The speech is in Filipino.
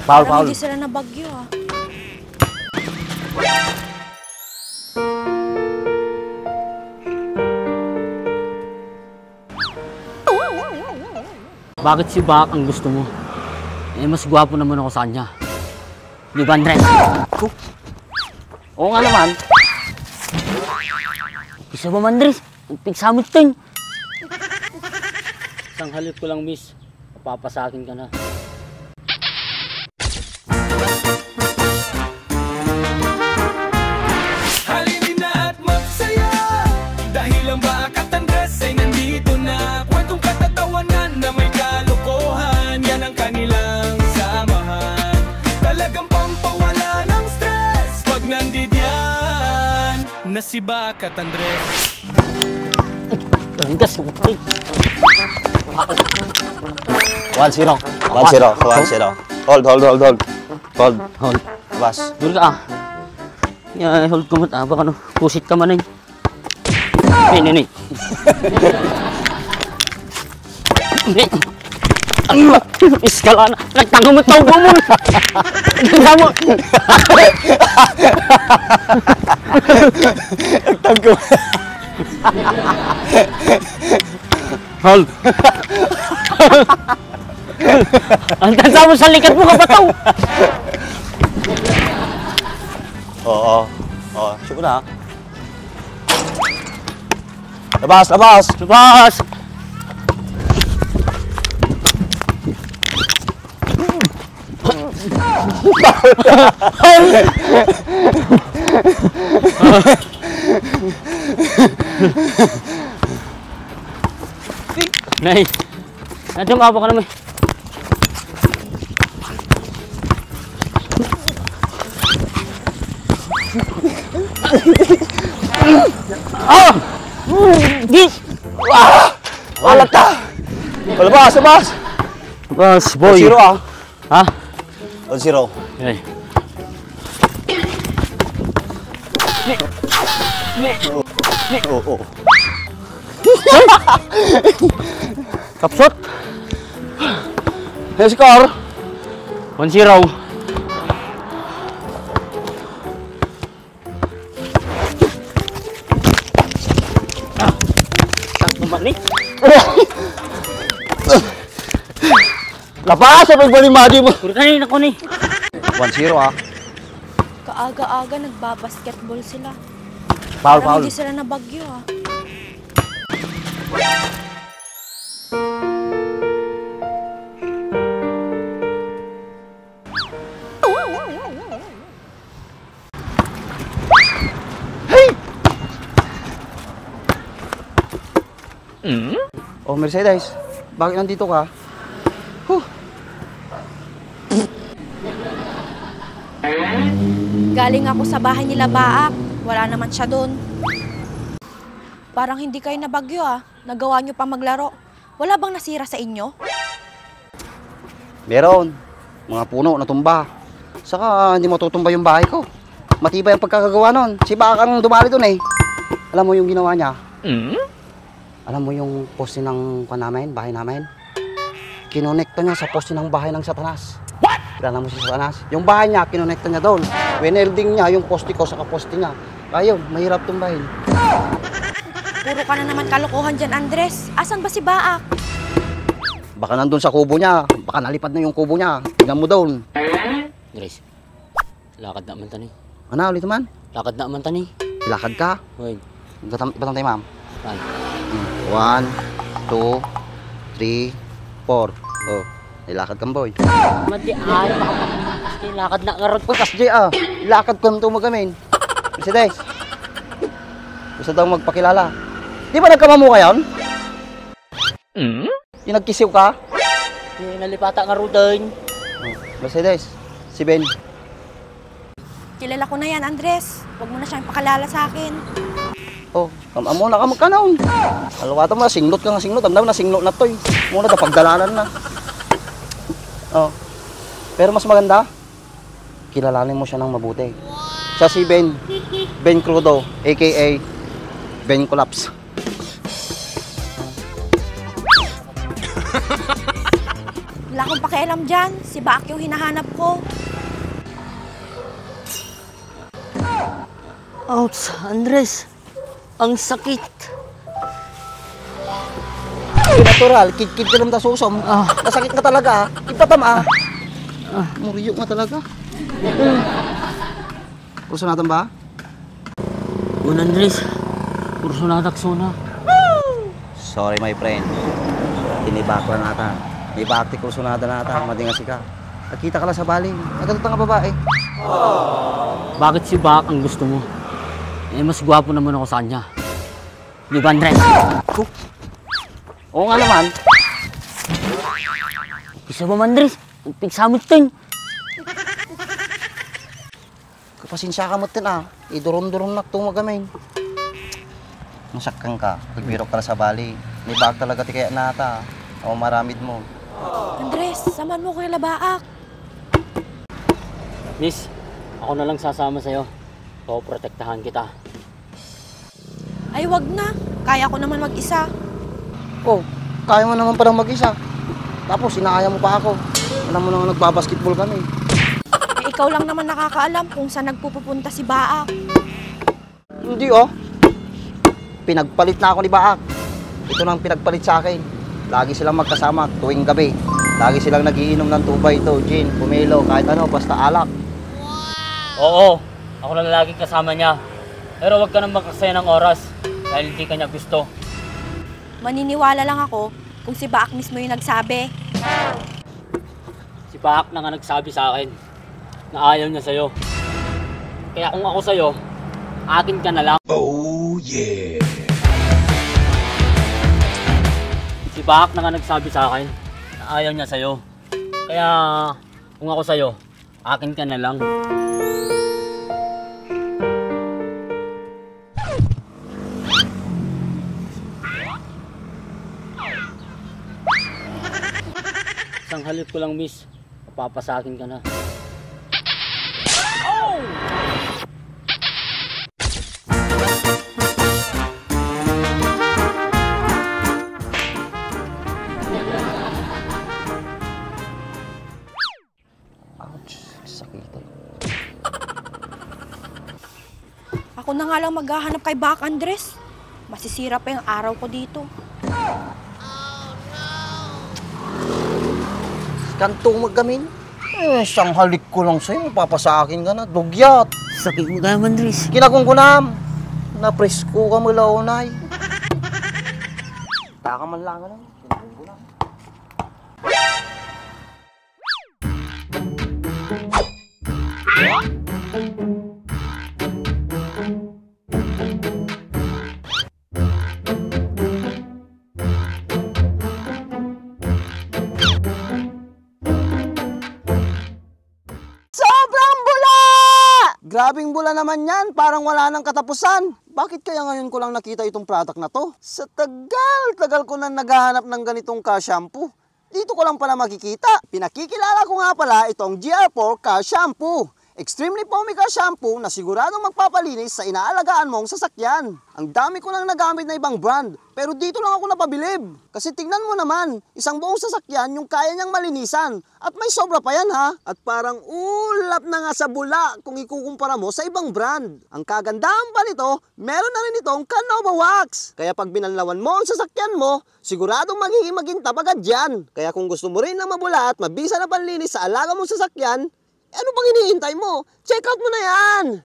Parang hindi sila na bagyo ah. Bakit si Bak ang gusto mo? Eh, mas gwapo naman ako sa kanya. Di ba, Andres? Oo nga naman. Isa ba, Andres? Pigsamot ting. Isang halip ko lang, miss. Papasakin ka na. Halinin na at magsaya, dahil ang Bak at Andres ay nandito na. Kwentong katatawanan na may kalokohan, yan ang kanilang samahan. Talagang pampawala ng stress pag nandidyan na si Bak at Andres. Tanggas mo pa rin. 1-0. 1-0. Hold. Hold. Bas. Dul ka ah. Hold ko mat ah. Baka no, pusit ka man eh. Nih. Ano? Iskala na. Nagtango mo tawag mo. Nagtango. Nagtango. Hold. Ang tansa mo sa likat mo kapataw. Oo. Syukur na. Labas. Nay. Nadam apa ka naman? Di. Walat ka. Labas. Bas, boy. 1-0 ah. Ha? 1-0. Hey. Oo. Kapsot. Score. 1-0. Balik. Lapas sa pagbalimbadi mo. Puro kanina ko ni. 1-0 ah. Kaaga-aga nagbabasketball sila. Foul. Parang hindi sila na bagyo ah. Oh, Mercedes. Bakit nandito ka? Galing ako sa bahay nila Baak. Wala naman siya doon. Parang hindi kayo na bagyo ah. Nagawa nyo pa maglaro. Wala bang nasira sa inyo? Meron. Mga puno natumba. Saka hindi matutumba yung bahay ko. Matibay ang pagkakagawa nun. Si Bak ang dumali doon eh. Alam mo yung ginawa niya? Alam mo yung poste ng bahay namin? Kinonekta niya sa poste ng bahay ng Satanas. What? Kilala mo si Satanas? Yung bahay niya, kinonekta niya doon. Winelding niya yung poste ko sa poste niya. Kaya yun, mahirap tumbahin. Puro ka na naman kalokohan dyan, Andres. Asan ba si Baak? Baka nandun sa kubo niya. Baka nalipad na yung kubo niya. Tingnan mo doon. Grace. Lakad na man tani. Ano ulit naman? Lakad na man tani. Ilakad ka? Hoy. Batang tayo, ma'am. 1, 2, 3, 4. Oh, ilakad kang boy. Mati ay baka lakad na ngarot Uy, kas ah. Ilakad ko nito magamin. Mercedes. Gusto daw magpakilala. Di ba nagkamamo ka yun? Yung nagkisiw ka? Nalipata nga rudain. Oh, Mercedes. Si Ben. Kilala ko na yan, Andres. Huwag mo na siyang pakalala sa akin. Oh, kamamo na ka magkanaon. Alawata mo na, singlot ka nga singlot. Amdaw na singlot na to eh. Muna na pagdalanan na. Oh. Pero mas maganda, kilalanin mo siya ng mabuti. Siya si Ben. Ben Crudo, a.k.a. Ben Collapse. Wala akong pakialam dyan. Si Baak yung hinahanap ko. Ouch, Andres. Ang sakit. Natural, kid-kid ka lang susom. Nasakit ka talaga, ipatama. Muriyo nga talaga. Kurso natin ba? Un Andres. Kurso natakso na. Sorry my friend. Tinibak lang nata. Ibakti kurso nata madingas ka. Nakita ka lang sa baling. Nagkatutang ka babae. Bakit si Baak ang gusto mo? Eh, mas gwapo naman ako sa kanya. Di ba, Andres? Oo nga naman. Isa ba, Andres? Pigsamit din. Kapasensya ka mo tin Iduron-duron na tumagamin. Masakang ka. Pagbiro ka lang sa bali. Nibak talaga ti kaya nata. O maramid mo. Andres, saman mo ko yung Baak. Miss, ako na lang sasama sa'yo. Protektahan kita. Ay, wag na. Kaya ko naman mag-isa. Oh, kaya mo naman parang mag-isa. Tapos inaaya mo pa ako. Alam mo naman nagbabasketball kami. Eh, ikaw lang naman nakakaalam kung saan nagpupunta si Baak. Hindi Pinagpalit na ako ni Baak. Ito na ang pinagpalit sa akin. Lagi silang magkasama tuwing gabi. Lagi silang nagiinom ng tubay ito, gin, pumelo, kahit ano, basta alak. Oo, ako na laging kasama niya. Pero wag ka nang makaksaya ng oras dahil hindi ka niya gusto. Maniniwala lang ako kung si Baak mismo yung nagsabi. Si Baak na nga nagsabi sa akin na ayaw niya sa'yo. Kaya kung ako sa'yo, akin ka na lang. Oh yeah. Si Baak na nga nagsabi sa akin na ayaw niya sa'yo. Kaya kung ako sa'yo, akin ka na lang. Isang halip ko lang, miss. Papasakin ka na. Ouch, sakit. Ako na nga lang maghahanap kay Baak, Andres. Masisira pa yung araw ko dito. Kantong maggamin. Isang halik ko lang sa'yo, papasakin ka na, dugyat. Sakit mo tayo, Andres. Kinakungkunam. Napresko ka mula unay. Taka man lang lang. Kinakungkunam. Sobrang bula! Grabing bula naman yan, parang wala nang katapusan. Bakit kaya ngayon ko lang nakita itong product na to? Sa tagal ko na naghahanap ng ganitong car shampoo. Dito ko lang pala makikita. Pinakikilala ko nga pala itong GR4 Car Shampoo. Extremely foamy car shampoo na siguradong magpapalinis sa inaalagaan mong sasakyan. Ang dami ko nang nagamit na ibang brand, pero dito lang ako napabilib. Kasi tingnan mo naman, isang buong sasakyan yung kaya niyang malinisan. At may sobra pa yan ha. At parang ulap na nga sa bula kung ikukumpara mo sa ibang brand. Ang kagandahan pa nito, meron na rin itong Canova Wax. Kaya pag binanlawan mo ang sasakyan mo, siguradong magiging magintab agad yan. Kaya kung gusto mo rin na mabula at mabisa na panlinis sa alaga mong sasakyan, ano pang iniintay mo? Check out mo na yan!